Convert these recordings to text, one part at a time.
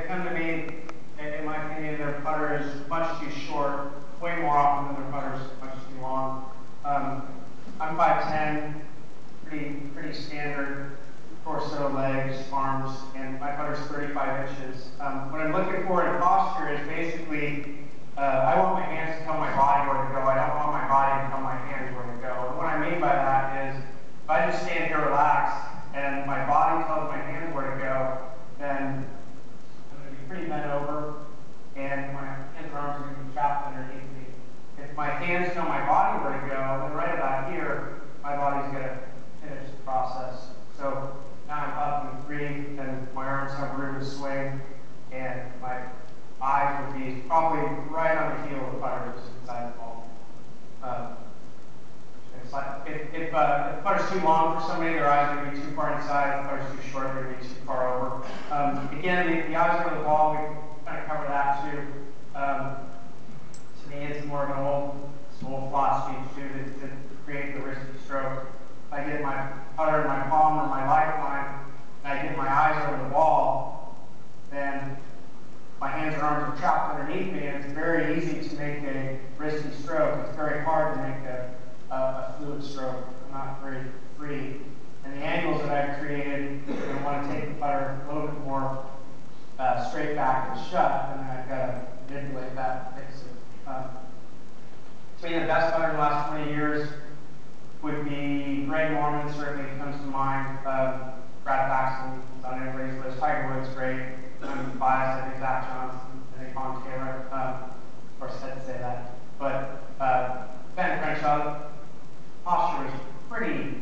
come to me, in my opinion, their putter is much too short, way more often than their putter is much too long. I'm 5'10", pretty standard torso, legs, arms, and my putter is 35 inches. What I'm looking for in posture is basically, I want my hands to tell my body where to go. I don't want my body to tell my hands where to go. And what I mean by that is, if I just stand here relaxed and my body tells my hands where to go, then I'm going to be pretty bent over, and my hands and arms are going to be trapped underneath me. If my hands tell my body where to go, then right about here, my body's going to finish the process. So now I'm up and free, and my arms have room to swing, and my eyes would be probably right on the heel of the putter, just inside the ball. If the putter's too long for somebody, their eyes are going to be too far inside. If the putter's too short, they're going to be too far over. Again, the eyes over the ball, we kind of cover that too. To me, it's more of an old philosophy to create the risky stroke. If I get my putter in my palm or my lifeline, and I get my eyes over the ball, then my hands and arms are trapped underneath me, and it's very easy to make a risky stroke. It's very hard to make a fluid stroke. I'm not very free. And the angles that I've created, I want to take the putter a little bit more straight back and shut, and then I've got to manipulate that, fix it. To me, the best putter in the last 20 years would be Greg Norman, certainly comes to mind. Brad Paxton is on everybody's list. Tiger Woods, great. I'm biased. I think Zach Johnson, I think Tom Taylor. Of course, I had to say that. But Ben Crenshaw, posture is pretty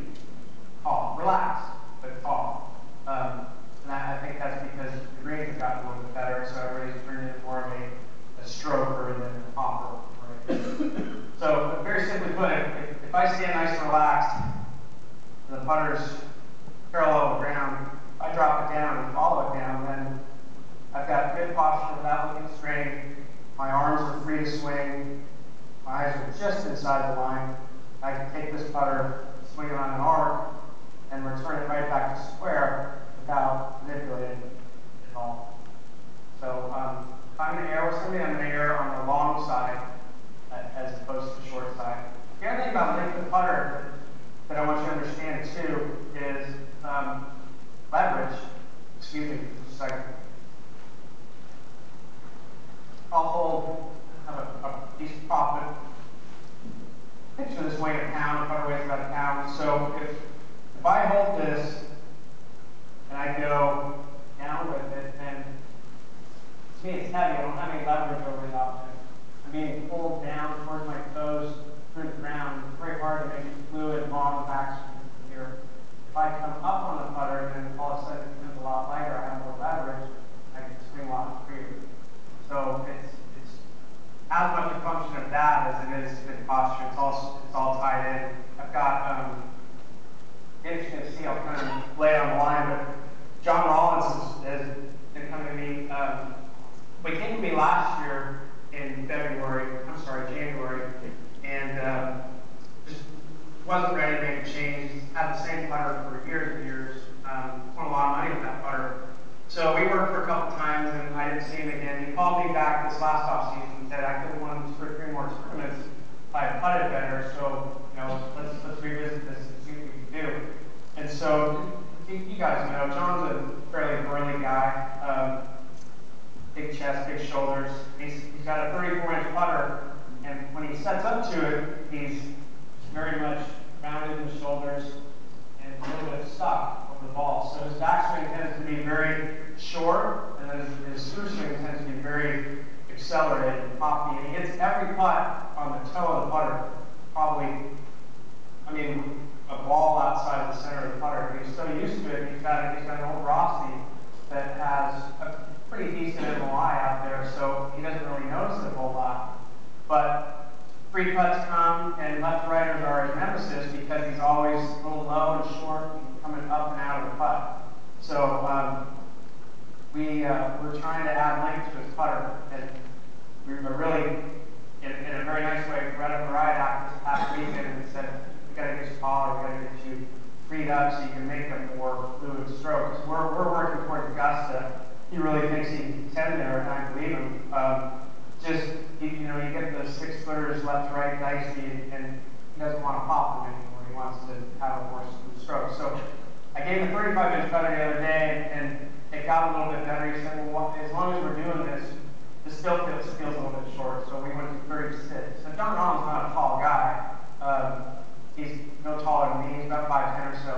tall, relaxed, but tall. And I think that's because the greens have gotten a little bit better, so everybody's turned into more of a stroker than a hopper. Right? So, very simply put, if I stand nice and relaxed, and the putter's parallel with the ground, if I drop it down and follow it down, then I've got good posture without looking strained. My arms are free to swing. My eyes are just inside the line. I can take this putter, swing it on an arc, and return it right back to square without manipulating it at all. So if I'm going to err with somebody, I'm going to err on the long side as opposed to the short side. The other thing about length of putter that I want you to understand too is leverage. Excuse me for just a second. I'll have a piece of profit. Picture this weighing a pound, the putter weighs about a pound. So if I hold this and I go down with it, then to me it's heavy. I don't have any leverage over the object. I'm being pulled down towards my toes through the ground. It's very hard to make it fluid along the backswing from here. If I come up on the putter, then all of a sudden it becomes a lot lighter. I have more leverage. I can swing a lot freer. So it's as much a function of that as it is good posture. It's all tied in. I've got interesting to see. I'll kind of lay it on the line, but John Rollins has been coming to me. He came to me last year in January, and just wasn't ready to make a change. He's had the same putter for years and years. Spent a lot of money with that putter. So we worked for a couple times, and I didn't see him again. He called me back this last offseason and said I could have won 2 or 3 more tournaments if I had putted better. So let's revisit this and see what we can do. And so you guys know John's a fairly burly guy, big chest, big shoulders. He's got a 34-inch putter, and when he sets up to it, he's very much rounded in the shoulders and a little bit stuck over the ball. So his backswing tends to be very short, and then his through swing tends to be very accelerated and poppy. And he hits every putt on the toe of the putter, probably, a ball outside the center of the putter. But he's so used to it, he's got an old Rossi that has a pretty decent MOI out there, so he doesn't really notice it a whole lot. But free putts come, and left-righters are his nemesis because he's always a little low and short and coming up and out of the putt. So we're trying to add length to his putter, and we were really, in a very nice way, read up right after this past weekend and said, we got to get you taller, we got to get you freed up so you can make a more fluid stroke. Because we're working towards Augusta. he really thinks he's heading there, and I believe him. You know, you get the 6-footers left, right, dicey, and he doesn't want to pop them anymore. He wants to have a more smooth stroke. So I gave him a 35-inch putter the other day, and it got a little bit better. He said, well, as long as we're doing this, the still feels a little bit short, so we went to 36. Now, John Holland's not a tall guy. He's no taller than me. He's about 5'10" or so.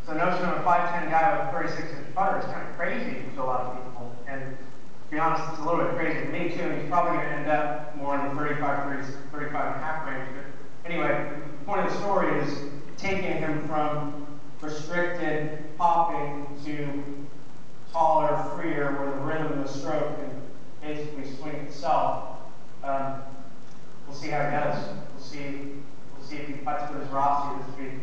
So the notion of a 5'10" guy with a 36-inch putter is kind of crazy to a lot of people. And to be honest, it's a little bit crazy to me, too. And he's probably going to end up more in the 35 and a half range. But anyway, the point of the story is taking him from restricted popping to taller, freer, where the rhythm of the stroke can basically swing itself. We'll see how he does. We'll see if he puts with his Rossi this week.